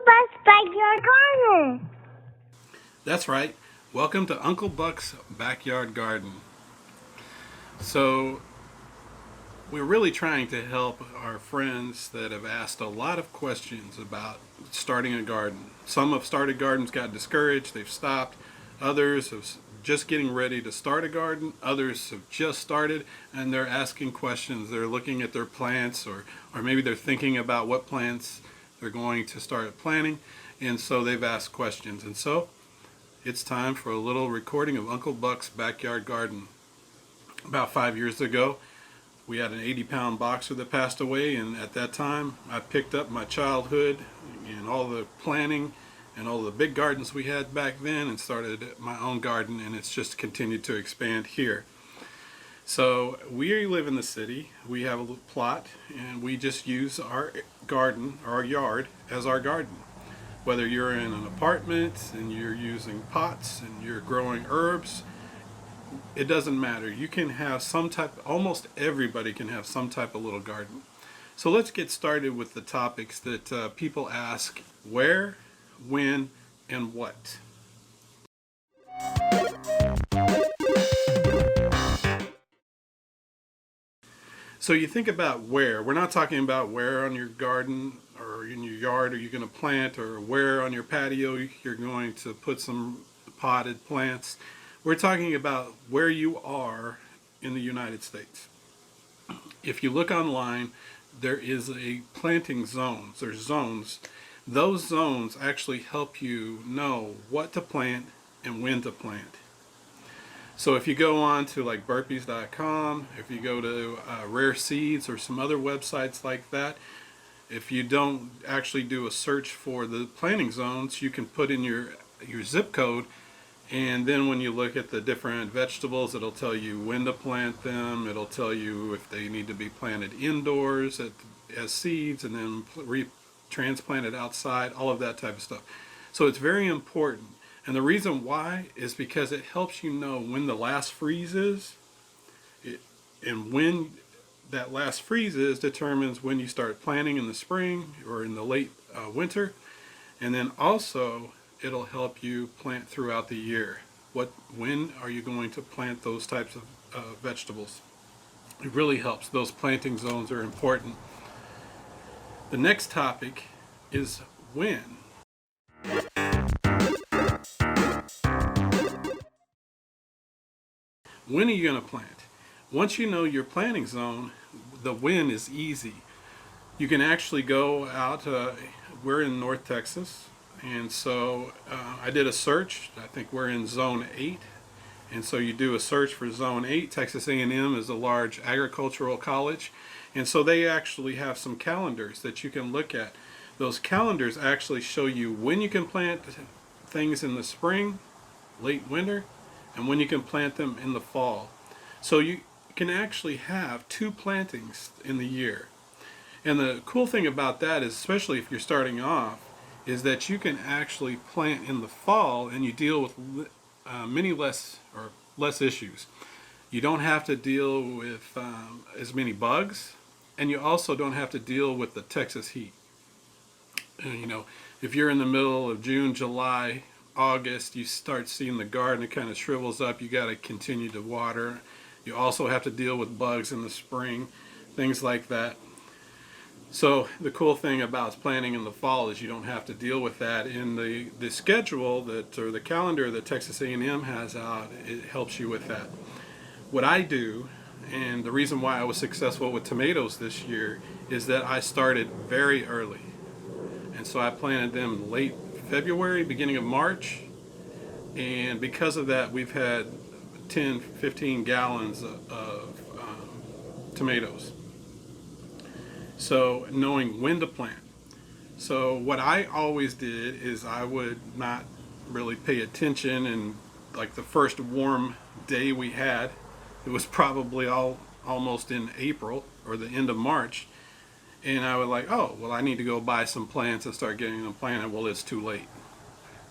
Buck's Backyard Garden. That's right. Welcome to Uncle Buck's Backyard Garden. So, we're really trying to help our friends that have asked a lot of questions about starting a garden. Some have started gardens, got discouraged, they've stopped. Others have just getting ready to start a garden. Others have just started and they're asking questions. They're looking at their plants or maybe they're thinking about what plants they're going to start planting. And so they've asked questions. And so it's time for a little recording of Uncle Buck's Backyard Garden. About 5 years ago, we had an 80-pound boxer that passed away, and at that time, I picked up my childhood and all the planting and all the big gardens we had back then and started my own garden, and it's just continued to expand here. So we live in the city, we have a little plot, and we just use our garden, our yard, as our garden. Whether you're in an apartment and you're using pots and you're growing herbs, it doesn't matter. You can have some type, almost everybody can have some type of little garden. So let's get started with the topics that people ask: where, when, and what. So you think about where. We're not talking about where on your garden or in your yard are you going to plant, or where on your patio you're going to put some potted plants. We're talking about where you are in the United States. If you look online, there is a planting zones. There's zones. Those zones actually help you know what to plant and when to plant. So if you go on to like burpees.com, if you go to Rare Seeds or some other websites like that, if you don't actually do a search for the planting zones, you can put in your zip code, and then when you look at the different vegetables, it'll tell you when to plant them. It'll tell you if they need to be planted indoors as seeds and then transplanted outside, all of that type of stuff. So it's very important. And the reason why is because it helps you know when the last freeze is, and when that last freeze is determines when you start planting in the spring or in the late winter. And then also it'll help you plant throughout the year. When are you going to plant those types of vegetables? It really helps. Those planting zones are important. The next topic is when. When are you going to plant? Once you know your planting zone, the when is easy. You can actually go out, we're in North Texas, and so I did a search. I think we're in Zone 8, and so you do a search for Zone 8. Texas A&M is a large agricultural college, and so they actually have some calendars that you can look at. Those calendars actually show you when you can plant things in the spring, late winter, and when you can plant them in the fall. So you can actually have two plantings in the year. And the cool thing about that is, especially if you're starting off, is that you can actually plant in the fall and you deal with many less issues. You don't have to deal with as many bugs, and you also don't have to deal with the Texas heat. And, if you're in the middle of June, July, August, you start seeing the garden, it kind of shrivels up. You got to continue to water. You also have to deal with bugs in the spring, things like that. So the cool thing about planting in the fall is you don't have to deal with that. In the schedule or the calendar that Texas A&M has out, it helps you with that. What I do, and the reason why I was successful with tomatoes this year, is that I started very early. And so I planted them late February, beginning of March, and because of that we've had 10, 15 gallons of tomatoes. So knowing when to plant. So what I always did is I would not really pay attention, and like the first warm day we had, it was probably almost in April or the end of March, and I was like, oh, well, I need to go buy some plants and start getting them planted. Well, it's too late.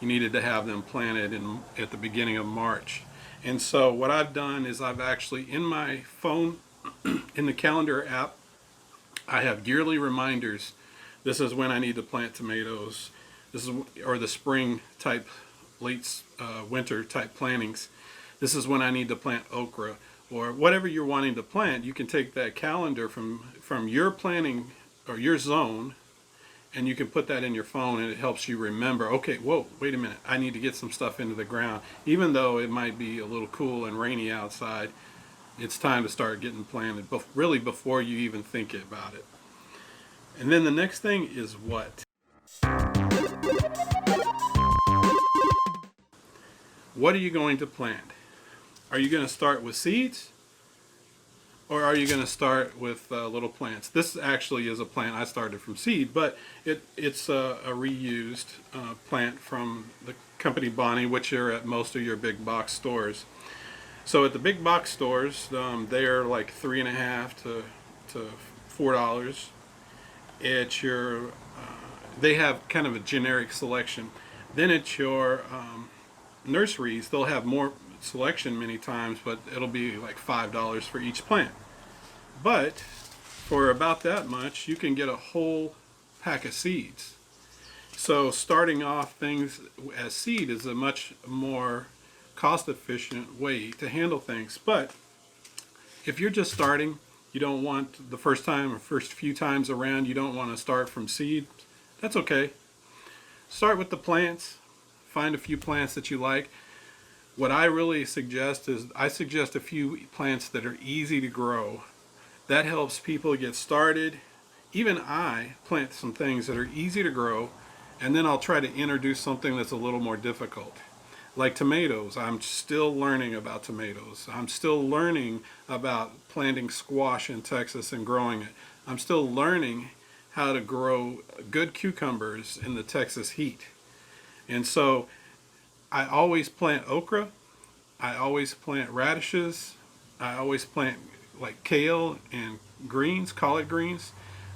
You needed to have them planted at the beginning of March. And so what I've done is I've actually, in my phone, in the calendar app, I have yearly reminders. This is when I need to plant tomatoes. This is, or the spring type, winter type plantings. This is when I need to plant okra or whatever you're wanting to plant. You can take that calendar from your planting or your zone, and you can put that in your phone, and it helps you remember, okay, whoa, wait a minute, I need to get some stuff into the ground. Even though it might be a little cool and rainy outside, it's time to start getting planted, really before you even think about it. And then the next thing is what? What are you going to plant? Are you going to start with seeds? Or are you going to start with little plants? This actually is a plant I started from seed, but it's a reused plant from the company Bonnie, which are at most of your big box stores. So at the big box stores, they're like $3.50 to $4. It's your they have kind of a generic selection. Then at your nurseries, they'll have more selection many times, but it'll be like $5 for each plant. But for about that much, you can get a whole pack of seeds. So starting off things as seed is a much more cost-efficient way to handle things. But if you're just starting, you don't want the first time or first few times around, you don't want to start from seed, that's okay. Start with the plants. Find a few plants that you like. What I really suggest is I suggest a few plants that are easy to grow. That helps people get started. Even I plant some things that are easy to grow, and then I'll try to introduce something that's a little more difficult. Like tomatoes, I'm still learning about tomatoes. I'm still learning about planting squash in Texas and growing it. I'm still learning how to grow good cucumbers in the Texas heat. And so I always plant okra, I always plant radishes, I always plant like kale and greens, collard greens,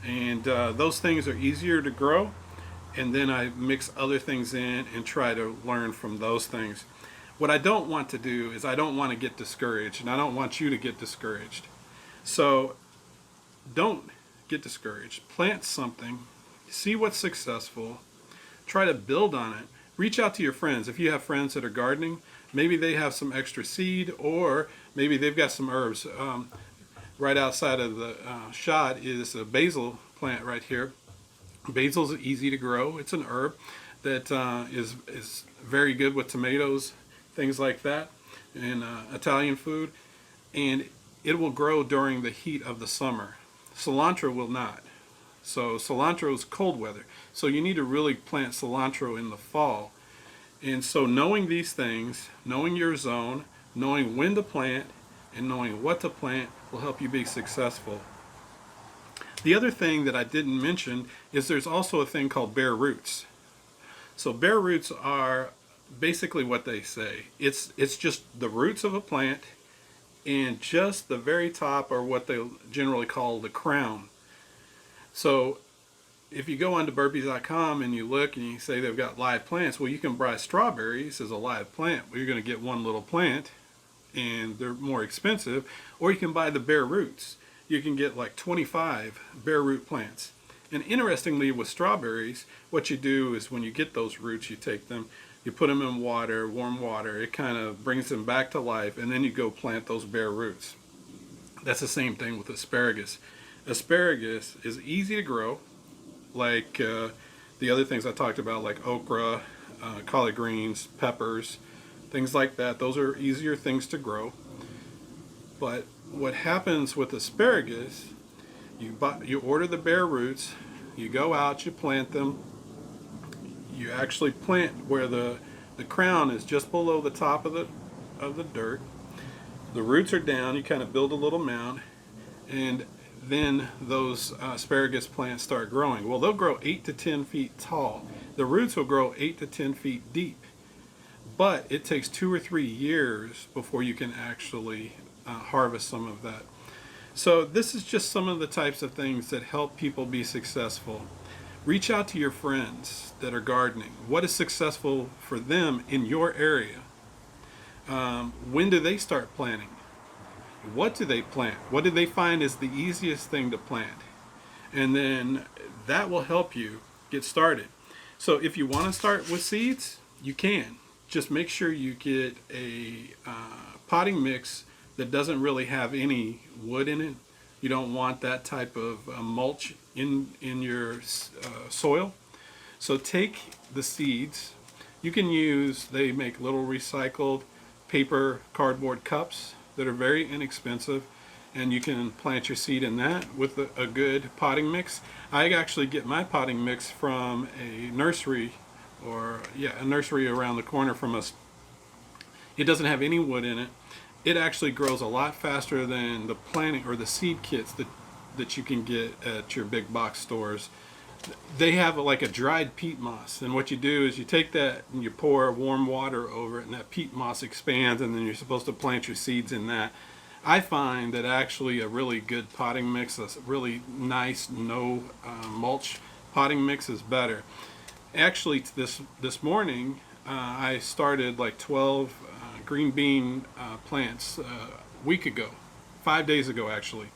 and those things are easier to grow. And then I mix other things in and try to learn from those things. What I don't want to do is I don't want to get discouraged, and I don't want you to get discouraged. So don't get discouraged. Plant something, see what's successful, try to build on it. Reach out to your friends. If you have friends that are gardening, maybe they have some extra seed, or maybe they've got some herbs. Right outside of the shot is a basil plant right here. Basil is easy to grow. It's an herb that is very good with tomatoes, things like that, and Italian food. And it will grow during the heat of the summer. Cilantro will not. So cilantro is cold weather. So you need to really plant cilantro in the fall. And so knowing these things, knowing your zone, knowing when to plant, and knowing what to plant will help you be successful. The other thing that I didn't mention is there's also a thing called bare roots. So bare roots are basically what they say. It's just the roots of a plant, and just the very top are what they generally call the crown. So if you go onto burpees.com and you look and you say they've got live plants, well, you can buy strawberries as a live plant. Well, you're going to get one little plant, and they're more expensive. Or you can buy the bare roots. You can get like 25 bare root plants. And interestingly, with strawberries, what you do is when you get those roots, you take them, you put them in water, warm water. It kind of brings them back to life, and then you go plant those bare roots. That's the same thing with asparagus. Asparagus is easy to grow, like the other things I talked about, like okra, collard greens, peppers, things like that. Those are easier things to grow. But what happens with asparagus, you order the bare roots, you go out, you plant them, you actually plant where the crown is just below the top of the dirt. The roots are down, you kind of build a little mound, and then those asparagus plants start growing. Well, they'll grow 8 to 10 feet tall. The roots will grow 8 to 10 feet deep. But it takes 2 or 3 years before you can actually harvest some of that. So this is just some of the types of things that help people be successful. Reach out to your friends that are gardening. What is successful for them in your area? When do they start planting? What do they plant? What do they find is the easiest thing to plant? And then that will help you get started. So if you want to start with seeds, you can. Just make sure you get a potting mix that doesn't really have any wood in it. You don't want that type of mulch in your soil. So take the seeds. You can use, they make little recycled paper cardboard cups that are very inexpensive, and you can plant your seed in that with a good potting mix. I actually get my potting mix from a nursery, or yeah, a nursery around the corner from us. It doesn't have any wood in it. It actually grows a lot faster than the planting or the seed kits that you can get at your big box stores. They have like a dried peat moss, and what you do is you take that and you pour warm water over it, and that peat moss expands, and then you're supposed to plant your seeds in that. I find that actually a really good potting mix, a really nice no mulch potting mix is better. Actually, this morning I started like 12 green bean plants a week ago, 5 days ago actually.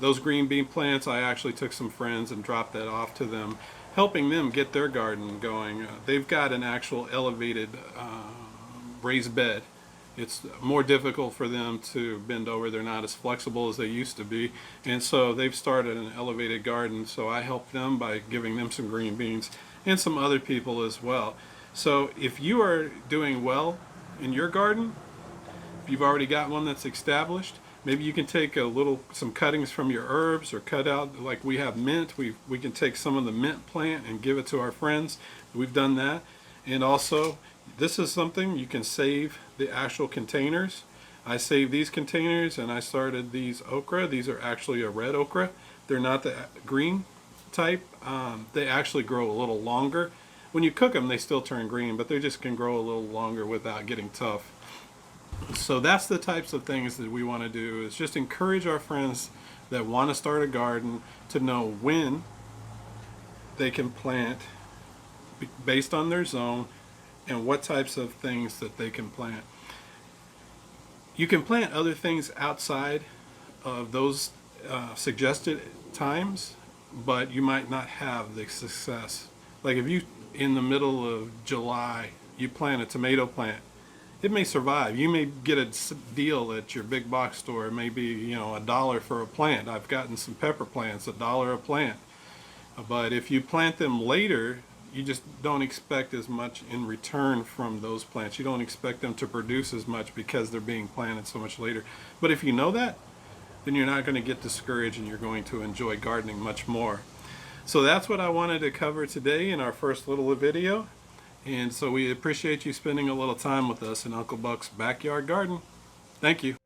Those green bean plants, I actually took some friends and dropped that off to them, helping them get their garden going. They've got an actual elevated raised bed. It's more difficult for them to bend over. They're not as flexible as they used to be. And so they've started an elevated garden. So I helped them by giving them some green beans and some other people as well. So if you are doing well in your garden, if you've already got one that's established, maybe you can take some cuttings from your herbs, or cut out, like we have mint. We can take some of the mint plant and give it to our friends. We've done that. And also, this is something you can save the actual containers. I saved these containers, and I started these okra. These are actually a red okra. They're not the green type. They actually grow a little longer. When you cook them, they still turn green, but they just can grow a little longer without getting tough. So that's the types of things that we want to do, is just encourage our friends that want to start a garden to know when they can plant based on their zone and what types of things that they can plant. You can plant other things outside of those suggested times, but you might not have the success. Like if you, in the middle of July, you plant a tomato plant, it may survive. You may get a deal at your big box store. It may be, $1 for a plant. I've gotten some pepper plants, $1 a plant. But if you plant them later, you just don't expect as much in return from those plants. You don't expect them to produce as much because they're being planted so much later. But if you know that, then you're not going to get discouraged, and you're going to enjoy gardening much more. So that's what I wanted to cover today in our first little video. And so we appreciate you spending a little time with us in Uncle Buck's backyard garden. Thank you.